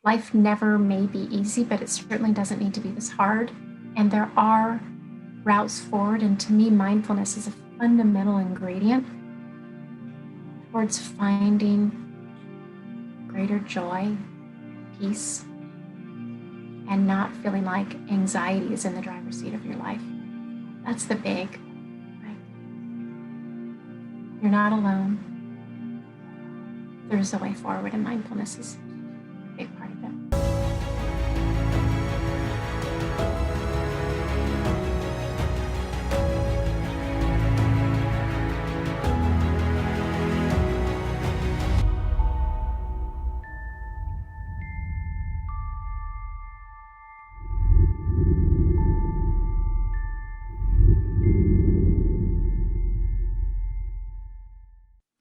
life never may be easy, but it certainly doesn't need to be this hard. And there are routes forward. And to me, mindfulness is a fundamental ingredient towards finding greater joy, peace, and not feeling like anxiety is in the driver's seat of your life. That's the big, right? You're not alone. There's a way forward, and mindfulness is a big part of it.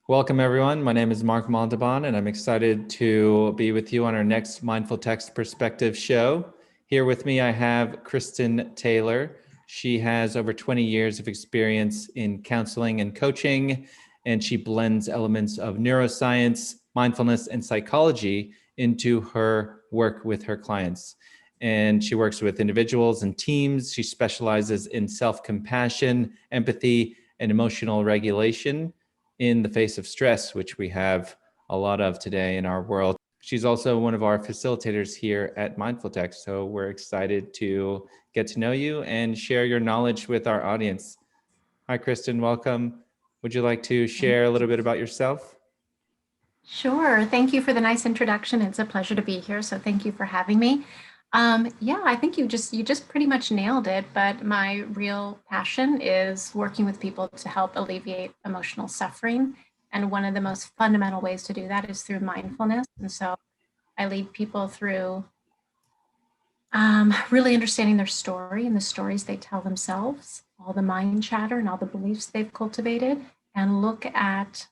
Welcome, everyone. My name is Mark Montalban, and I'm excited to be with you on our next Mindful Text Perspective show. Here with me, I have Kristin Taylor. She has over 20 years of experience in counseling and coaching, and she blends elements of neuroscience, mindfulness, and psychology into her work with her clients. And she works with individuals and teams. She specializes in self-compassion, empathy, and emotional regulation in the face of stress, which we have a lot of today in our world. She's also one of our facilitators here at MindfulText, so we're excited to get to know you and share your knowledge with our audience. Hi, Kristin, welcome. Would you like to share a little bit about yourself? Sure. Thank you for the nice introduction. It's a pleasure to be here. So thank you for having me. Yeah, I think you just pretty much nailed it. But my real passion is working with people to help alleviate emotional suffering. And one of the most fundamental ways to do that is through mindfulness. And so I lead people through really understanding their story and the stories they tell themselves, all the mind chatter and all the beliefs they've cultivated, and look at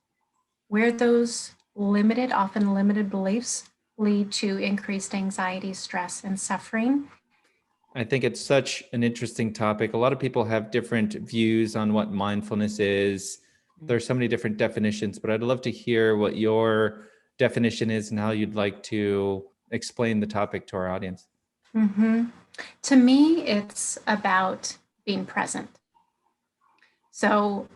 where those often limited beliefs lead to increased anxiety, stress, and suffering. I think it's such an interesting topic. A lot of people have different views on what mindfulness is. There's so many different definitions, but I'd love to hear what your definition is and how you'd like to explain the topic to our audience. Mm-hmm. To me, it's about being present. So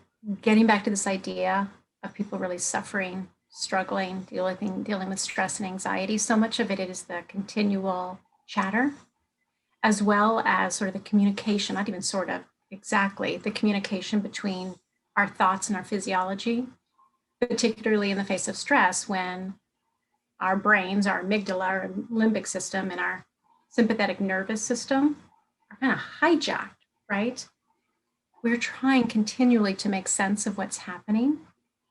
getting back to this idea of people really suffering, struggling, dealing with stress and anxiety, so much of it is the continual chatter, as well as sort of the communication, not even sort of, exactly, the communication between our thoughts and our physiology, particularly in the face of stress when our brains, our amygdala, our limbic system, and our sympathetic nervous system are kind of hijacked, right? We're trying continually to make sense of what's happening.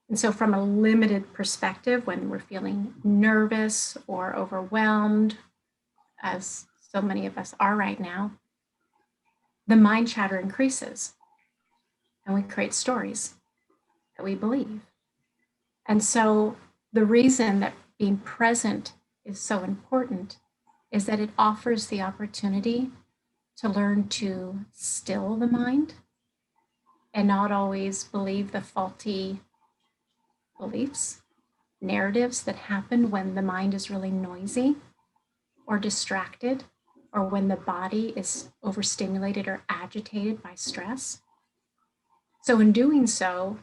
And so from a limited perspective, when we're feeling nervous or overwhelmed, as so many of us are right now, the mind chatter increases and we create stories that we believe. And so the reason that being present is so important is that it offers the opportunity to learn to still the mind and not always believe the faulty beliefs, narratives that happen when the mind is really noisy or distracted, or when the body is overstimulated or agitated by stress. So in doing so,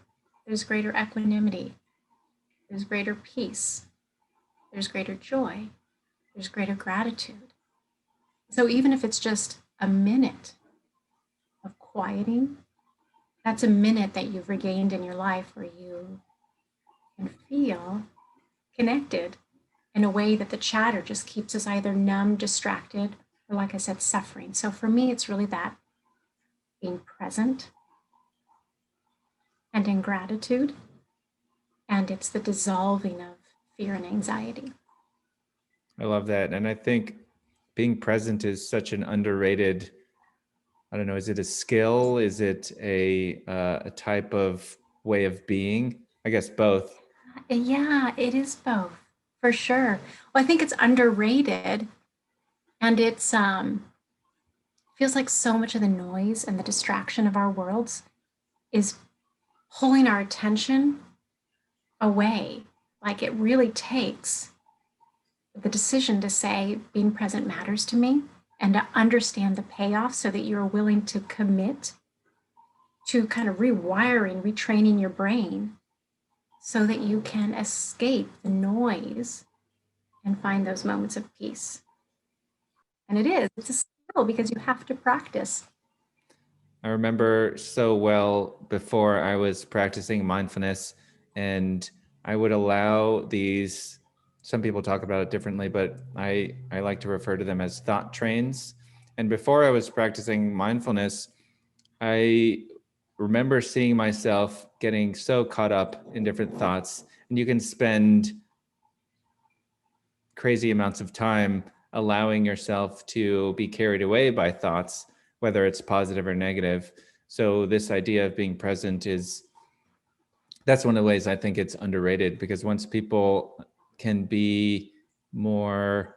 there's greater equanimity, there's greater peace, there's greater joy, there's greater gratitude. So even if it's just a minute of quieting, that's a minute that you've regained in your life where you can feel connected in a way that the chatter just keeps us either numb, distracted, or like I said, suffering. So for me, it's really that being present and in gratitude. And it's the dissolving of fear and anxiety. I love that. And I think being present is such an underrated, I don't know, is it a skill? Is it a type of way of being? I guess both. Yeah, it is both, for sure. Well, I think it's underrated, and it's feels like so much of the noise and the distraction of our worlds is pulling our attention away. Like it really takes the decision to say being present matters to me and to understand the payoff so that you're willing to commit to kind of rewiring, retraining your brain so that you can escape the noise and find those moments of peace. And it's a skill because you have to practice. I remember so well before I was practicing mindfulness, and I would allow these, some people talk about it differently, but I like to refer to them as thought trains. And before I was practicing mindfulness, I remember seeing myself getting so caught up in different thoughts, and you can spend crazy amounts of time allowing yourself to be carried away by thoughts, whether it's positive or negative. So this idea of being present that's one of the ways I think it's underrated, because once people can be more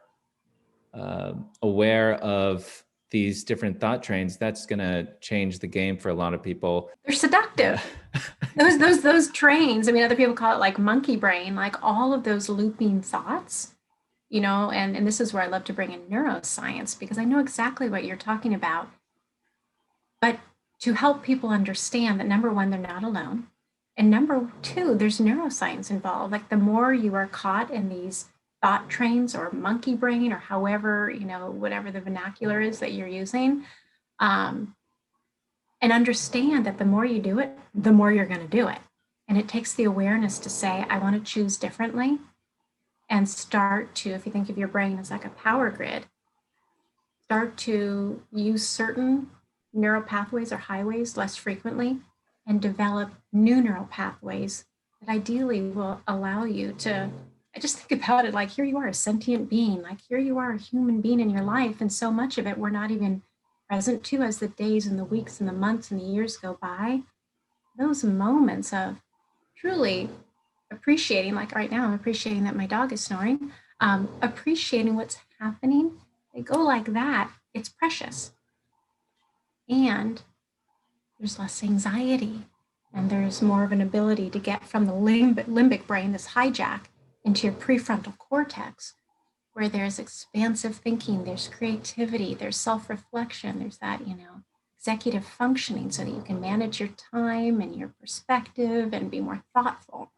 aware of these different thought trains, that's going to change the game for a lot of people. They're seductive. those trains, I mean, other people call it like monkey brain, like all of those looping thoughts, and this is where I love to bring in neuroscience, because I know exactly what you're talking about. But to help people understand that, number one, they're not alone. And number two, there's neuroscience involved. Like the more you are caught in these thought trains or monkey brain or however, whatever the vernacular is that you're using, and understand that the more you do it, the more you're going to do it. And it takes the awareness to say, I want to choose differently, and start to, if you think of your brain as like a power grid, start to use certain neural pathways or highways less frequently and develop new neural pathways that ideally will allow you to, I just think about it like, here you are, a sentient being, like here you are, a human being in your life. And so much of it we're not even present to as the days and the weeks and the months and the years go by. Those moments of truly appreciating, like right now, I'm appreciating that my dog is snoring, appreciating what's happening. They go like that. It's precious. And there's less anxiety, and there's more of an ability to get from the limbic brain, this hijack, into your prefrontal cortex, where there's expansive thinking, there's creativity, there's self-reflection, there's that, executive functioning so that you can manage your time and your perspective and be more thoughtful.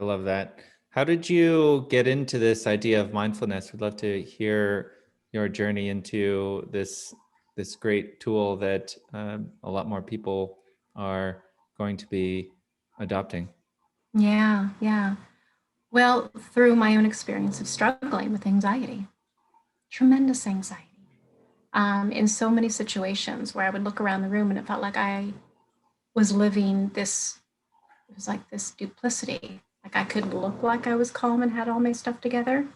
I love that. How did you get into this idea of mindfulness? We'd love to hear your journey into this great tool that a lot more people are going to be adopting. Yeah. Well, through my own experience of struggling with anxiety, tremendous anxiety, in so many situations where I would look around the room and it felt like I was living this, it was like this duplicity. Like I could look like I was calm and had all my stuff together,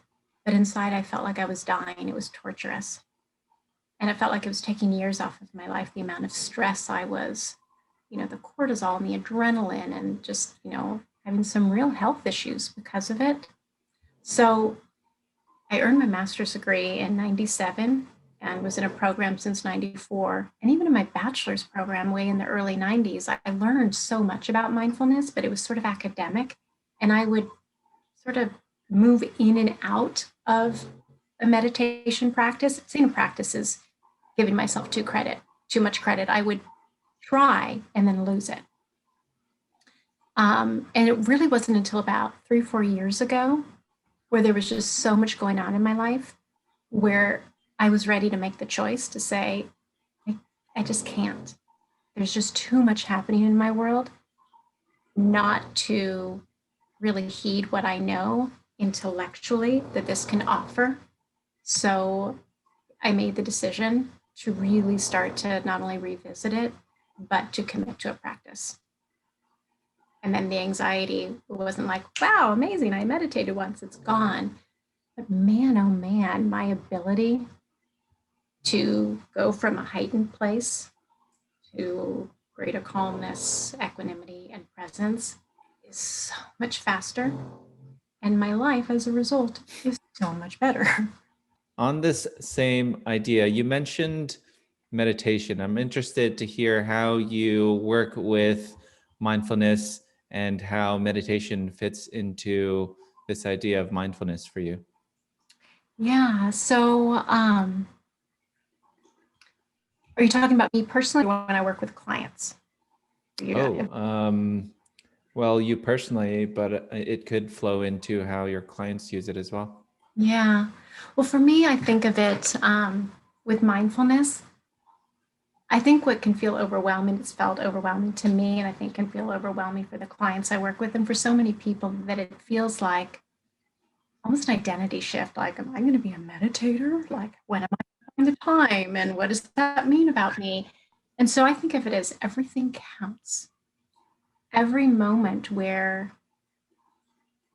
but inside I felt like I was dying. It was torturous. And it felt like it was taking years off of my life, the amount of stress I was, the cortisol and the adrenaline, and just, having some real health issues because of it. So I earned my master's degree in 97 and was in a program since 94. And even in my bachelor's program way in the early 90s, I learned so much about mindfulness, but it was sort of academic. And I would sort of move in and out of a meditation practice. Seeing a practice is giving myself too much credit. I would try and then lose it. And it really wasn't until about 3-4 years ago where there was just so much going on in my life where I was ready to make the choice to say, I just can't. There's just too much happening in my world not to really heed what I know intellectually that this can offer. So I made the decision to really start to not only revisit it, but to commit to a practice. And then the anxiety wasn't like, wow, amazing, I meditated once, it's gone. But man, oh man, my ability to go from a heightened place to greater calmness, equanimity, and presence is so much faster. And my life as a result is so much better. On this same idea, you mentioned meditation. I'm interested to hear how you work with mindfulness and how meditation fits into this idea of mindfulness for you? Yeah. So, are you talking about me personally or when I work with clients? Well, you personally, but it could flow into how your clients use it as well. Yeah. Well, for me, I think of it with mindfulness. I think what can feel overwhelming, it's felt overwhelming to me, and I think can feel overwhelming for the clients I work with, and for so many people that it feels like almost an identity shift. Like, am I going to be a meditator? Like, when am I having the time? And what does that mean about me? And so I think of it as everything counts. Every moment where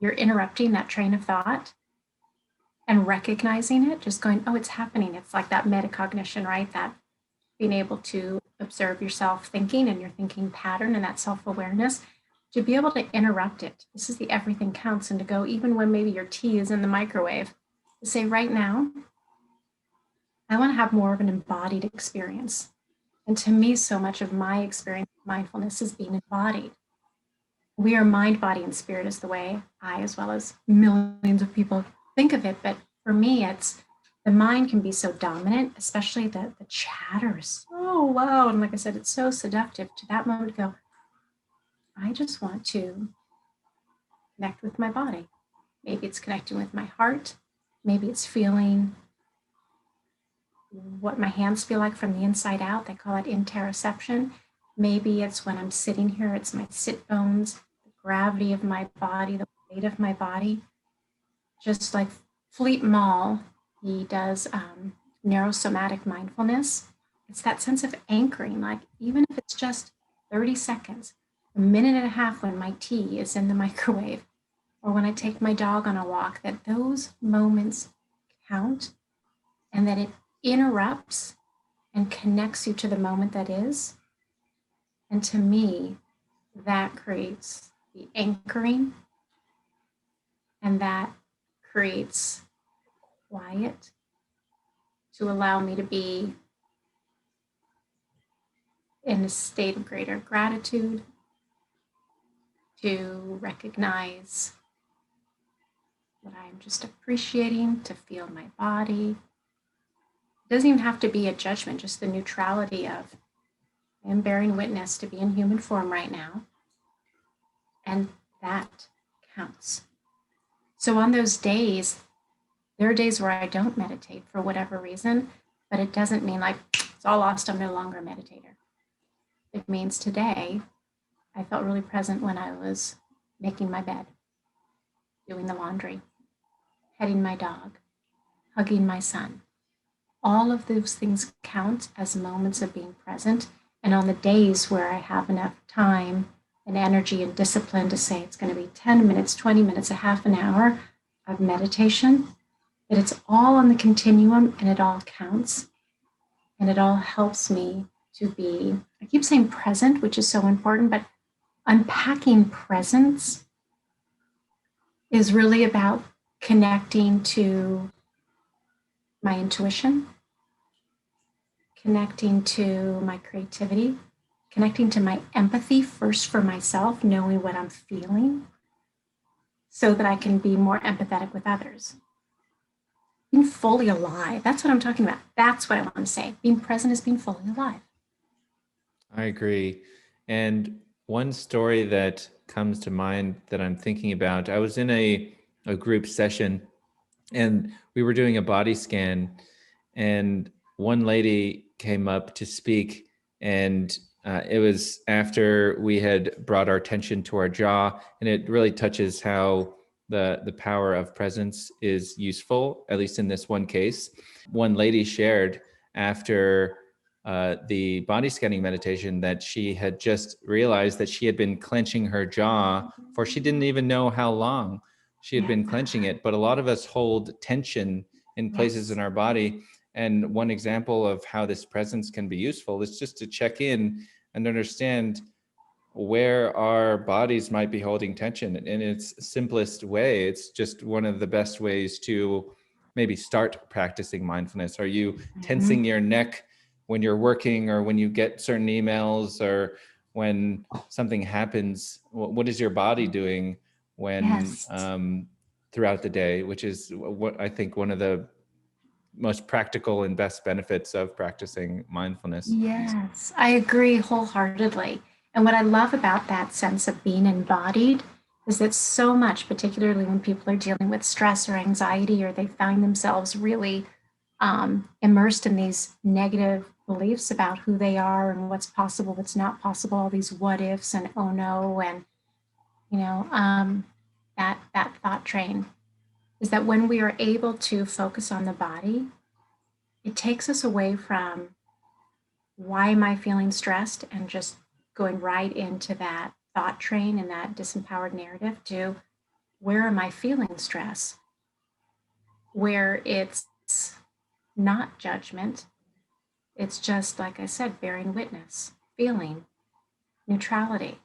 you're interrupting that train of thought and recognizing it, just going, oh, it's happening. It's like that metacognition, right? That being able to observe yourself thinking and your thinking pattern and that self-awareness, to be able to interrupt it. This is the everything counts, and to go even when maybe your tea is in the microwave, to say right now, I want to have more of an embodied experience. And to me, so much of my experience with mindfulness is being embodied. We are mind, body, and spirit is the way I, as well as millions of people, think of it. But for me, it's the mind can be so dominant, especially the chatter is so loud. And like I said, it's so seductive to that moment to go, I just want to connect with my body. Maybe it's connecting with my heart. Maybe it's feeling what my hands feel like from the inside out. They call it interoception. Maybe it's when I'm sitting here, it's my sit bones, the gravity of my body, the weight of my body. Just like Fleet Mall, he does neurosomatic mindfulness. It's that sense of anchoring, like even if it's just 30 seconds, a minute and a half when my tea is in the microwave, or when I take my dog on a walk, that those moments count and that it interrupts and connects you to the moment that is. And to me, that creates the anchoring, and that creates quiet to allow me to be in a state of greater gratitude, to recognize what I'm just appreciating, to feel my body. It doesn't even have to be a judgment, just the neutrality of I am bearing witness to be in human form right now. And that counts. So on those days, there are days where I don't meditate for whatever reason, but it doesn't mean like it's all lost, I'm no longer a meditator. It means today, I felt really present when I was making my bed, doing the laundry, petting my dog, hugging my son. All of those things count as moments of being present. And on the days where I have enough time and energy and discipline to say it's going to be 10 minutes, 20 minutes, a half an hour of meditation, that it's all on the continuum and it all counts. And it all helps me to be, I keep saying present, which is so important, but unpacking presence is really about connecting to my intuition, connecting to my creativity, connecting to my empathy first for myself, knowing what I'm feeling so that I can be more empathetic with others. Being fully alive, that's what I'm talking about. That's what I want to say. Being present is being fully alive. I agree. And one story that comes to mind that I'm thinking about, I was in a group session and we were doing a body scan, and one lady came up to speak, and it was after we had brought our attention to our jaw, and it really touches how the power of presence is useful, at least in this one case. One lady shared after the body scanning meditation that she had just realized that she had been clenching her jaw for she didn't even know how long she had been clenching it. But a lot of us hold tension in places in our body. And one example of how this presence can be useful is just to check in and understand where our bodies might be holding tension in its simplest way. It's just one of the best ways to maybe start practicing mindfulness. Are you tensing your neck when you're working, or when you get certain emails, or when something happens? What is your body doing when throughout the day, which is what I think one of the most practical and best benefits of practicing mindfulness. Yes, I agree wholeheartedly. And what I love about that sense of being embodied is that so much, particularly when people are dealing with stress or anxiety, or they find themselves really immersed in these negative beliefs about who they are and what's possible, what's not possible, all these what ifs and oh no, and that thought train, is that when we are able to focus on the body, it takes us away from why am I feeling stressed and just going right into that thought train and that disempowered narrative to where am I feeling stress, where it's not judgment. It's just, like I said, bearing witness, feeling, neutrality.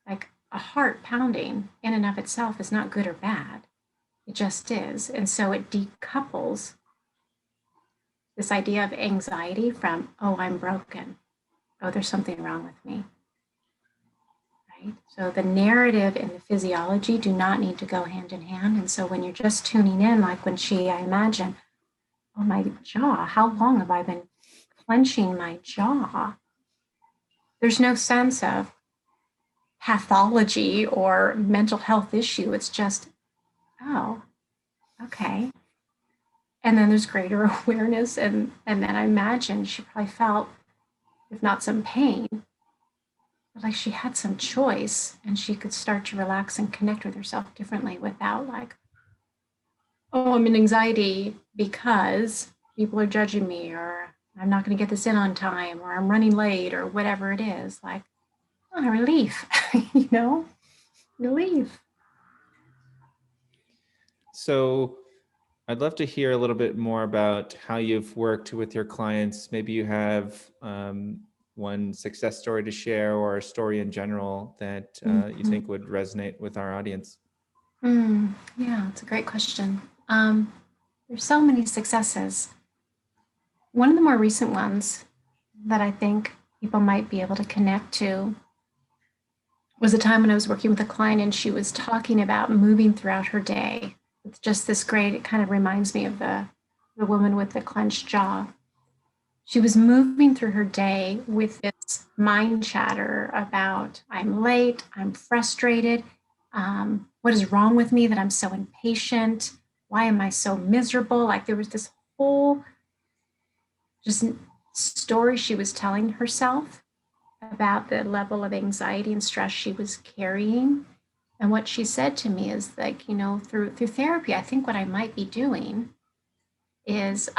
Like a heart pounding in and of itself is not good or bad. It just is. And so it decouples this idea of anxiety from, oh, I'm broken. Oh, there's something wrong with me. Right? So the narrative and the physiology do not need to go hand in hand. And so when you're just tuning in, like when I imagine, oh, my jaw, how long have I been clenching my jaw? There's no sense of pathology or mental health issue. It's just, oh, okay. And then there's greater awareness. And then I imagine she probably felt, if not some pain, but like she had some choice and she could start to relax and connect with herself differently without like, oh, I'm in anxiety because people are judging me, or I'm not going to get this in on time, or I'm running late, or whatever it is. Like, oh, relief, relief. So I'd love to hear a little bit more about how you've worked with your clients. Maybe you have one success story to share, or a story in general that you think would resonate with our audience. Yeah, it's a great question. There's so many successes. One of the more recent ones that I think people might be able to connect to was a time when I was working with a client and she was talking about moving throughout her day. It's just this great, it kind of reminds me of the woman with the clenched jaw. She was moving through her day with this mind chatter about, I'm late, I'm frustrated, what is wrong with me that I'm so impatient? Why am I so miserable? Like there was this whole just story she was telling herself about the level of anxiety and stress she was carrying. And what she said to me is like, through therapy, I think what I might be doing is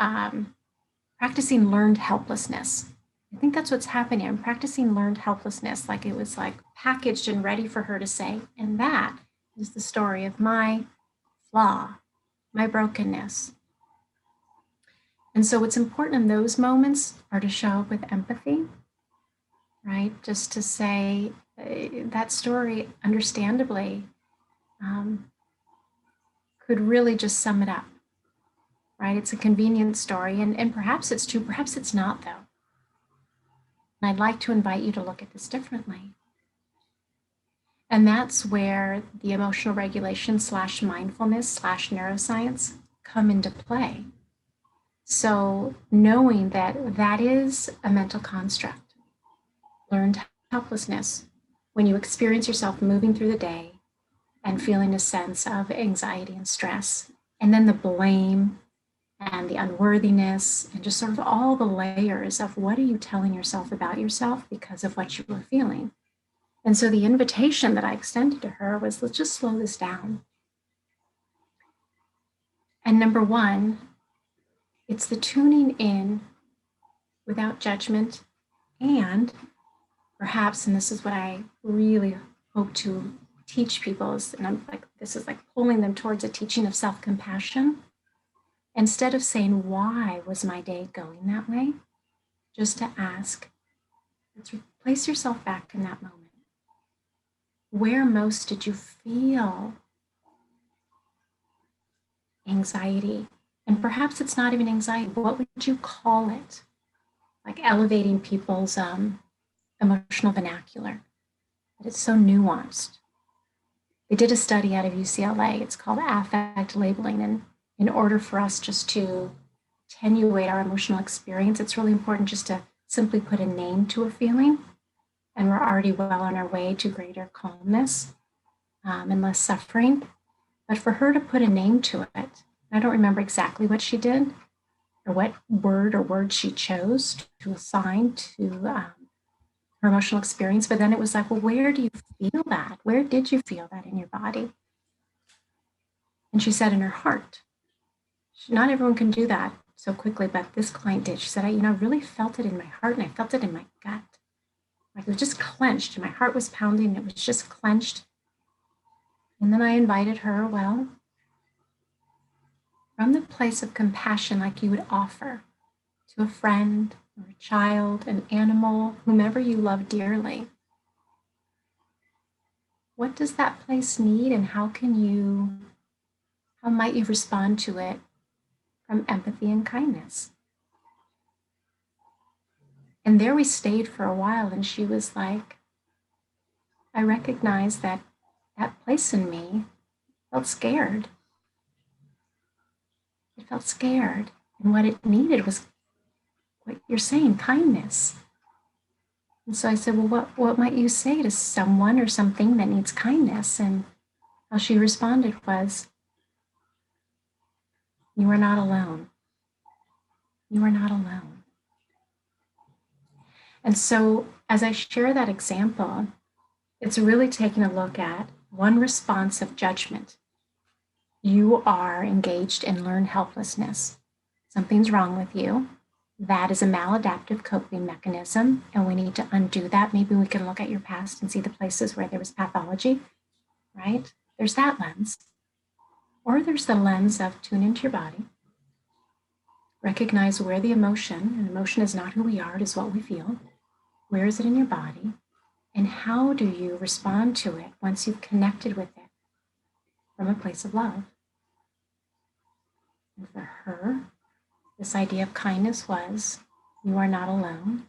practicing learned helplessness. I think that's what's happening. I'm practicing learned helplessness. Like it was like packaged and ready for her to say, and that is the story of my flaw, my brokenness. And so what's important in those moments are to show up with empathy, right? Just to say that story, understandably, could really just sum it up, right? It's a convenient story, and perhaps it's true, perhaps it's not, though. And I'd like to invite you to look at this differently. And that's where the emotional regulation / mindfulness / neuroscience come into play. So knowing that that is a mental construct, learned helplessness, when you experience yourself moving through the day and feeling a sense of anxiety and stress, and then the blame and the unworthiness and just sort of all the layers of what are you telling yourself about yourself because of what you were feeling. And so the invitation that I extended to her was, let's just slow this down. And number one, it's the tuning in without judgment, and perhaps, and this is what I really hope to teach people, is, and I'm like, this is like pulling them towards a teaching of self-compassion. Instead of saying, why was my day going that way? Just to ask, let's place yourself back in that moment. Where most did you feel anxiety? And perhaps it's not even anxiety. What would you call it? Like elevating people's emotional vernacular. But it's so nuanced. They did a study out of UCLA. It's called affect labeling. And in order for us just to attenuate our emotional experience, it's really important just to simply put a name to a feeling. And we're already well on our way to greater calmness and less suffering. But for her to put a name to it, I don't remember exactly what she did or what word or words she chose to assign to her emotional experience. But then it was like, well, where do you feel that? Where did you feel that in your body? And she said in her heart. Not everyone can do that so quickly, but this client did. She said, I really felt it in my heart and I felt it in my gut. Like it was just clenched and my heart was pounding. It was just clenched. And then I invited her, well, from the place of compassion, like you would offer to a friend or a child, an animal, whomever you love dearly, what does that place need and how might you respond to it from empathy and kindness? And there we stayed for a while, and she was like, I recognized that place in me felt scared. It felt scared. And what it needed was what you're saying, kindness. And so I said, well, what might you say to someone or something that needs kindness? And how she responded was, you are not alone. You are not alone. And so as I share that example, it's really taking a look at one response of judgment. You are engaged in learned helplessness. Something's wrong with you. That is a maladaptive coping mechanism, and we need to undo that. Maybe we can look at your past and see the places where there was pathology, right? There's that lens. Or there's the lens of tune into your body. Recognize where the emotion, and emotion is not who we are, it is what we feel. Where is it in your body? And how do you respond to it once you've connected with it from a place of love? And for her, this idea of kindness was, you are not alone.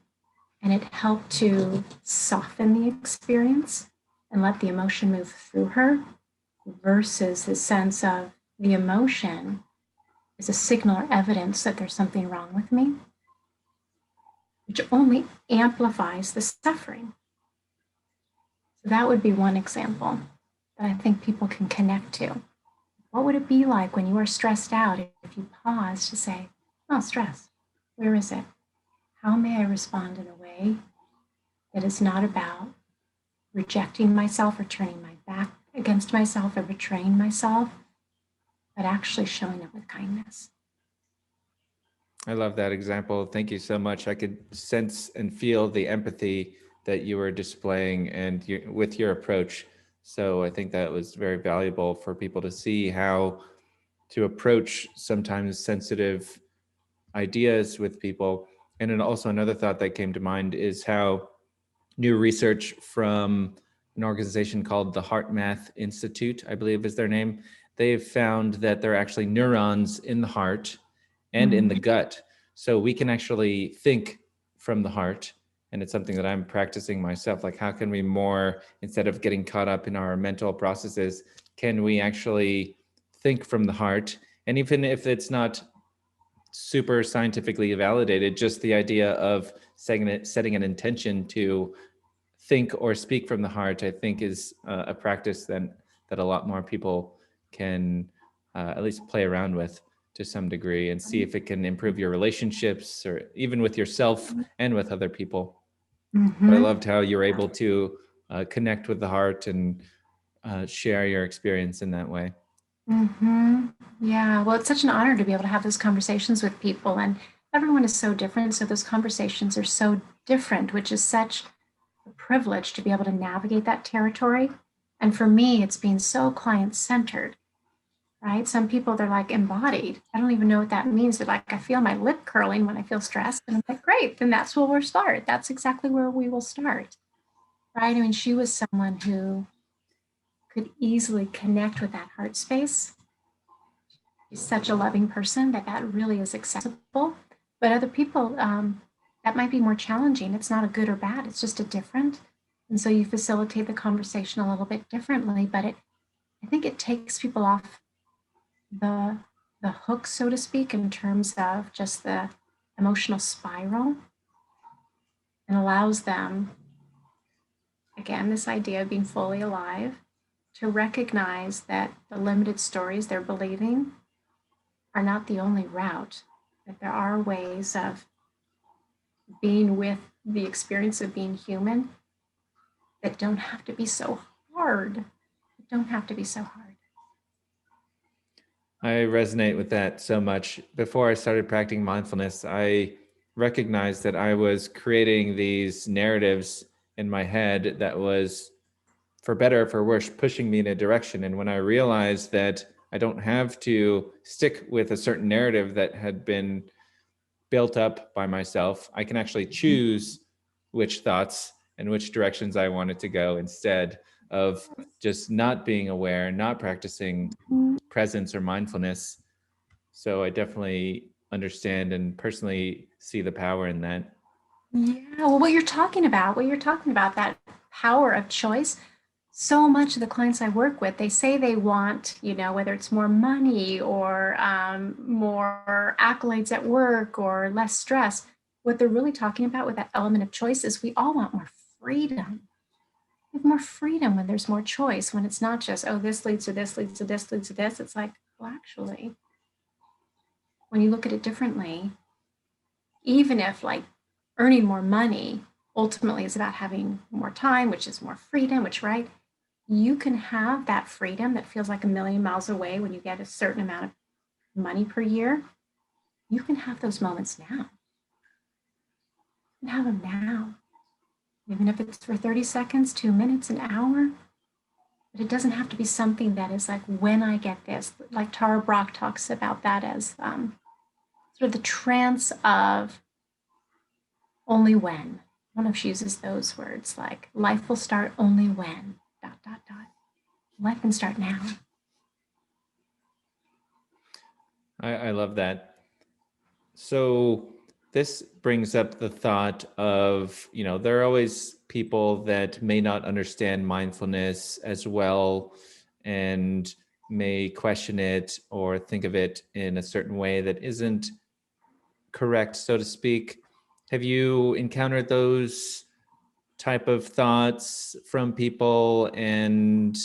And it helped to soften the experience and let the emotion move through her versus the sense of the emotion is a signal or evidence that there's something wrong with me, which only amplifies the suffering. So that would be one example that I think people can connect to. What would it be like when you are stressed out if you pause to say, oh, stress, where is it? How may I respond in a way that is not about rejecting myself or turning my back against myself or betraying myself, but actually showing up with kindness? I love that example. Thank you so much. I could sense and feel the empathy that you were displaying and with your approach. So I think that was very valuable for people to see how to approach sometimes sensitive ideas with people. And then also another thought that came to mind is how new research from an organization called the HeartMath Institute, I believe is their name. They've found that there are actually neurons in the heart and in the gut. So we can actually think from the heart. And it's something that I'm practicing myself. Like, how can we more, instead of getting caught up in our mental processes, can we actually think from the heart? And even if it's not super scientifically validated, just the idea of setting an intention to think or speak from the heart, I think is a practice that a lot more people can at least play around with to some degree and see if it can improve your relationships or even with yourself and with other people. But I loved how you were able to connect with the heart and share your experience in that way. Yeah, well, it's such an honor to be able to have those conversations with people, and everyone is so different. So those conversations are so different, which is such a privilege to be able to navigate that territory. And for me, it's being so client-centered, right? Some people, they're like embodied. I don't even know what that means. They're like, I feel my lip curling when I feel stressed. And I'm like, great, then that's where we'll start. That's exactly where we will start, right? I mean, she was someone who could easily connect with that heart space. She's such a loving person that really is accessible. But other people, that might be more challenging. It's not a good or bad, it's just a different. And so you facilitate the conversation a little bit differently, but I think it takes people off the hook, so to speak, in terms of just the emotional spiral, and allows them, again, this idea of being fully alive, to recognize that the limited stories they're believing are not the only route, that there are ways of being with the experience of being human that don't have to be so hard. Don't have to be so hard. I resonate with that so much. Before I started practicing mindfulness, I recognized that I was creating these narratives in my head that was, for better or for worse, pushing me in a direction. And when I realized that I don't have to stick with a certain narrative that had been built up by myself, I can actually choose which thoughts and which directions I wanted to go instead of just not being aware, not practicing presence or mindfulness. So I definitely understand and personally see the power in that. Yeah, well, what you're talking about, that power of choice, so much of the clients I work with, they say they want, whether it's more money or more accolades at work or less stress. What they're really talking about with that element of choice is we all want more freedom. We have more freedom when there's more choice, when it's not just, oh, this leads to this, leads to this, leads to this. It's like, well, actually, when you look at it differently, even if like earning more money ultimately is about having more time, which is more freedom, which, right? You can have that freedom that feels like a million miles away when you get a certain amount of money per year. You can have those moments now. You can have them now, even if it's for 30 seconds, 2 minutes, an hour. But it doesn't have to be something that is like, when I get this, like Tara Brach talks about that as sort of the trance of only when. I don't know if she uses those words, like life will start only when, ... Life can start now. I love that. So this brings up the thought of, there are always people that may not understand mindfulness as well and may question it or think of it in a certain way that isn't correct, so to speak. Have you encountered those type of thoughts from people, and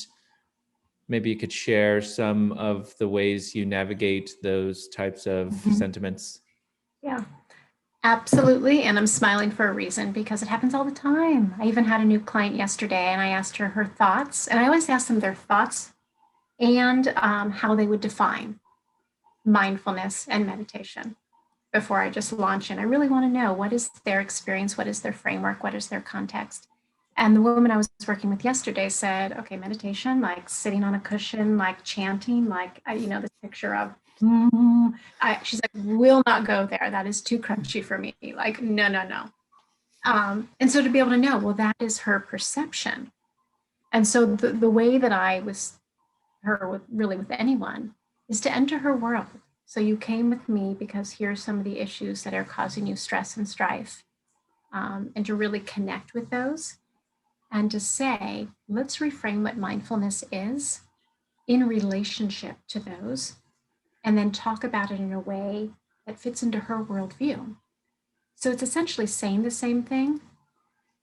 maybe you could share some of the ways you navigate those types of sentiments? Yeah, absolutely. And I'm smiling for a reason because it happens all the time. I even had a new client yesterday and I asked her thoughts, and I always ask them their thoughts and how they would define mindfulness and meditation before I just launch in. I really want to know, what is their experience? What is their framework? What is their context? And the woman I was working with yesterday said, okay, meditation, like sitting on a cushion, like chanting, like, this picture of, she's like, will not go there. That is too crunchy for me. Like, no, no, no. And so to be able to know, well, that is her perception. And so the way that I was her with anyone is to enter her world. So you came with me because here's some of the issues that are causing you stress and strife, and to really connect with those, and to say, let's reframe what mindfulness is in relationship to those, and then talk about it in a way that fits into her worldview. So it's essentially saying the same thing,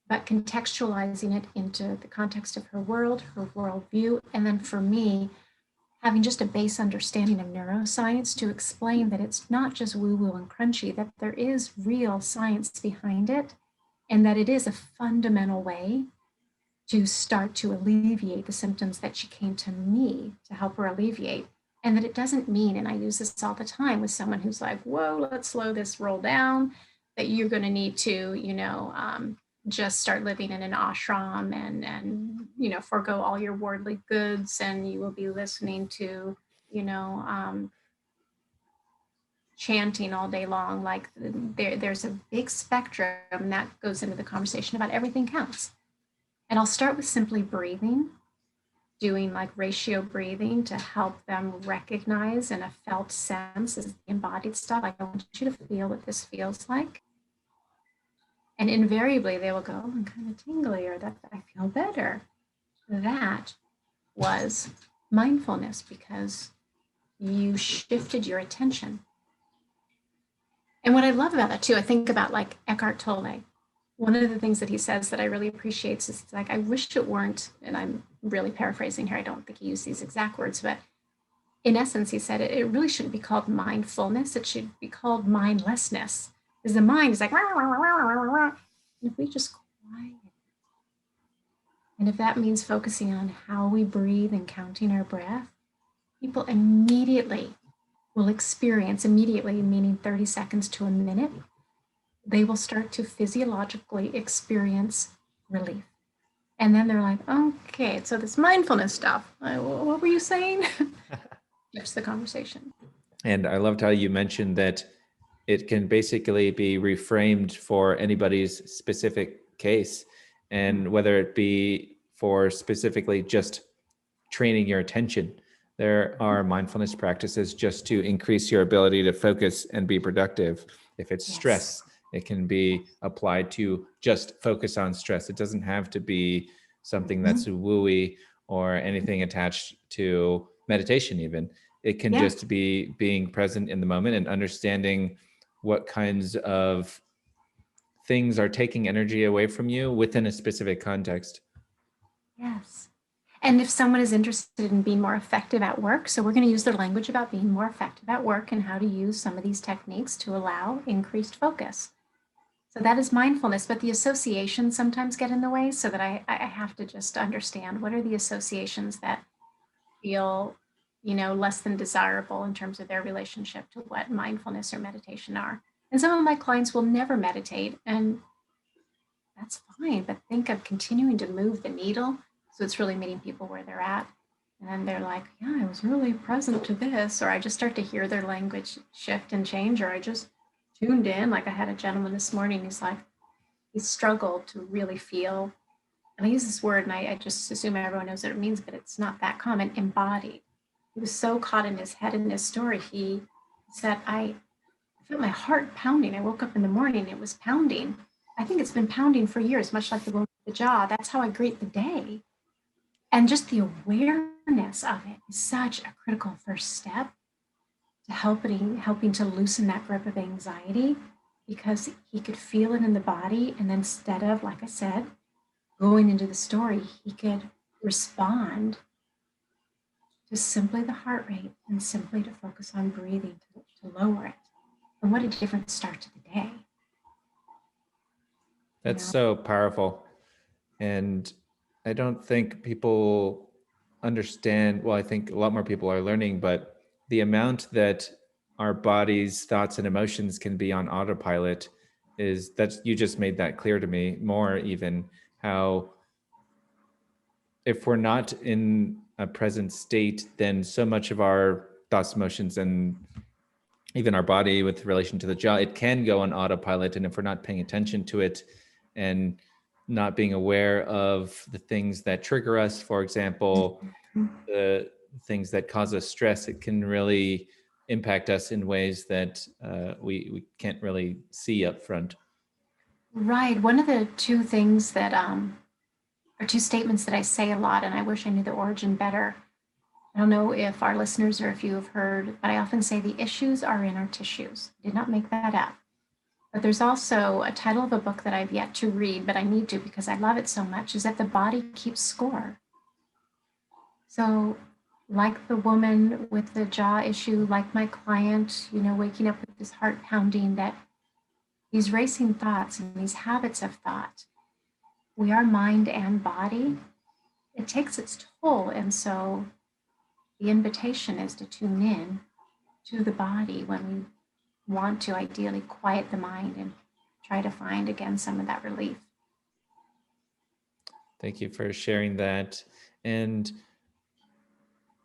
but contextualizing it into the context of her world, her worldview, and then for me, having just a base understanding of neuroscience to explain that it's not just woo-woo and crunchy, that there is real science behind it, and that it is a fundamental way to start to alleviate the symptoms that she came to me to help her alleviate. And that it doesn't mean, and I use this all the time with someone who's like, whoa, let's slow this roll down, that you're going to need to, just start living in an ashram and forego all your worldly goods, and you will be listening to, chanting all day long. Like there's a big spectrum that goes into the conversation about everything counts. And I'll start with simply breathing, doing like ratio breathing to help them recognize in a felt sense, as the embodied stuff. Like, I want you to feel what this feels like. And invariably they will go, oh, I'm kind of tingly, or that I feel better. That was mindfulness because you shifted your attention. And what I love about that too, I think about like Eckhart Tolle. One of the things that he says that I really appreciate is like, I wish it weren't, and I'm really paraphrasing here, I don't think he used these exact words, but in essence, he said it really shouldn't be called mindfulness. It should be called mindlessness. Because the mind is like, rah, rah, rah, rah, rah, rah. And if we just quiet, and if that means focusing on how we breathe and counting our breath, people immediately will experience, immediately, meaning 30 seconds to a minute, they will start to physiologically experience relief. And then they're like, okay, so this mindfulness stuff, what were you saying? That's the conversation. And I loved how you mentioned that it can basically be reframed for anybody's specific case. And whether it be for specifically just training your attention, there are mindfulness practices just to increase your ability to focus and be productive. If it's stress, it can be applied to just focus on stress. It doesn't have to be something that's wooey or anything attached to meditation even. It can just be being present in the moment and understanding what kinds of things are taking energy away from you within a specific context. Yes. And if someone is interested in being more effective at work, so we're going to use their language about being more effective at work and how to use some of these techniques to allow increased focus. So that is mindfulness, but the associations sometimes get in the way, so that I have to just understand what are the associations that feel, less than desirable in terms of their relationship to what mindfulness or meditation are. And some of my clients will never meditate, and that's fine, but think of continuing to move the needle. So it's really meeting people where they're at. And then they're like, yeah, I was really present to this, or I just start to hear their language shift and change, or I just tuned in. Like I had a gentleman this morning, he's like, he struggled to really feel, and I use this word and I just assume everyone knows what it means, but it's not that common, embodied. He was so caught in his head in his story. He said, I felt my heart pounding. I woke up in the morning, it was pounding. I think it's been pounding for years, much like the woman with the jaw. That's how I greet the day. And just the awareness of it is such a critical first step to helping to loosen that grip of anxiety, because he could feel it in the body. And then instead of, like I said, going into the story, he could respond to simply the heart rate and simply to focus on breathing to lower it. And what a different start to the day. That's so powerful. And I don't think people understand, well, I think a lot more people are learning, but the amount that our bodies, thoughts, and emotions can be on autopilot is that's, you just made that clear to me more, even how if we're not in a present state, then so much of our thoughts, emotions, and even our body with relation to the jaw, it can go on autopilot. And if we're not paying attention to it and not being aware of the things that trigger us, for example, the things that cause us stress, it can really impact us in ways that we can't really see up front. Right. One of the two things that are two statements that I say a lot, and I wish I knew the origin better. I don't know if our listeners or if you have heard, but I often say the issues are in our tissues. I did not make that up. But there's also a title of a book that I've yet to read, but I need to because I love it so much, is that the body keeps score. So like the woman with the jaw issue, like my client, waking up with this heart pounding, that these racing thoughts and these habits of thought, we are mind and body. It takes its toll. And so the invitation is to tune in to the body when we want to ideally quiet the mind and try to find again some of that relief. Thank you for sharing that. And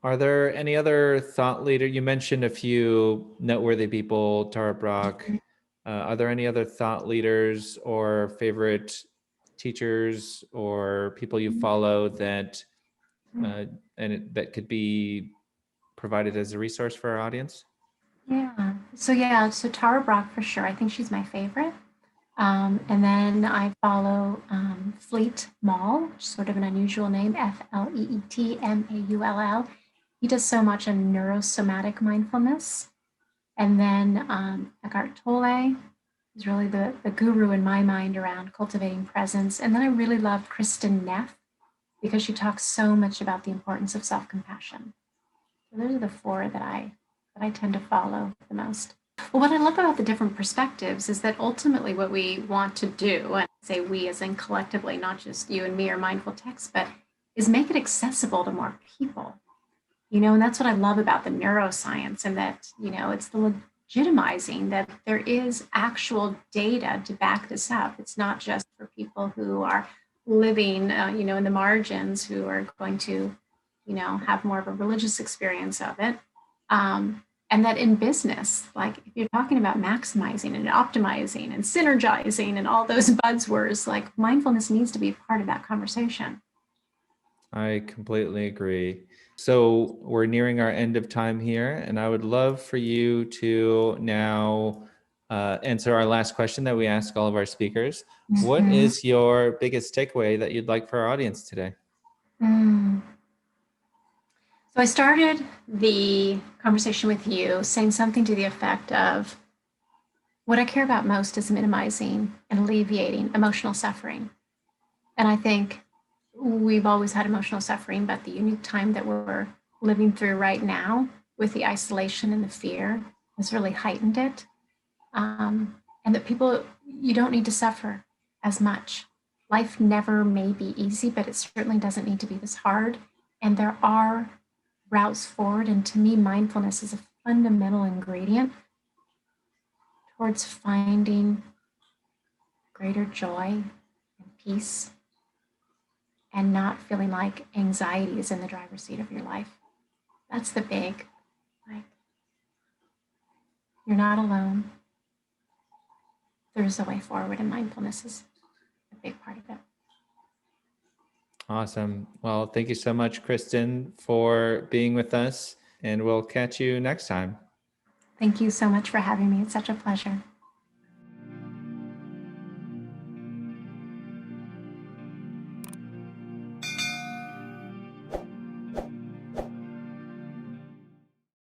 are there any other thought leader? You mentioned a few noteworthy people, Tara Brach. Are there any other thought leaders or favorite teachers or people you follow that that could be provided as a resource for our audience? So Tara Brach for sure. I think she's my favorite. And then I follow Fleet Maull, which is sort of an unusual name, Fleet Maull. he does so much in neurosomatic mindfulness. And then Eckhart Tolle is really the guru in my mind around cultivating presence. And then I really love Kristin Neff because she talks so much about the importance of self-compassion. So those are the four that I tend to follow the most. Well, what I love about the different perspectives is that ultimately what we want to do, and say we as in collectively, not just you and me or MindfulText, but is make it accessible to more people. And that's what I love about the neuroscience, and that, it's the legitimizing that there is actual data to back this up. It's not just for people who are living, in the margins, who are going to, have more of a religious experience of it. And that in business, like if you're talking about maximizing and optimizing and synergizing and all those buzzwords, like mindfulness needs to be part of that conversation. I completely agree. So we're nearing our end of time here, and I would love for you to now answer our last question that we ask all of our speakers. Mm-hmm. What is your biggest takeaway that you'd like for our audience today? So I started the conversation with you saying something to the effect of, what I care about most is minimizing and alleviating emotional suffering. And I think we've always had emotional suffering, but the unique time that we're living through right now with the isolation and the fear has really heightened it. And that people, you don't need to suffer as much. Life never may be easy, but it certainly doesn't need to be this hard. And there are routes forward. And to me, mindfulness is a fundamental ingredient towards finding greater joy and peace, and not feeling like anxiety is in the driver's seat of your life. That's the big, you're not alone. There's a way forward, and mindfulness is a big part of it. Awesome. Well, thank you so much, Kristin, for being with us, and we'll catch you next time. Thank you so much for having me. It's such a pleasure.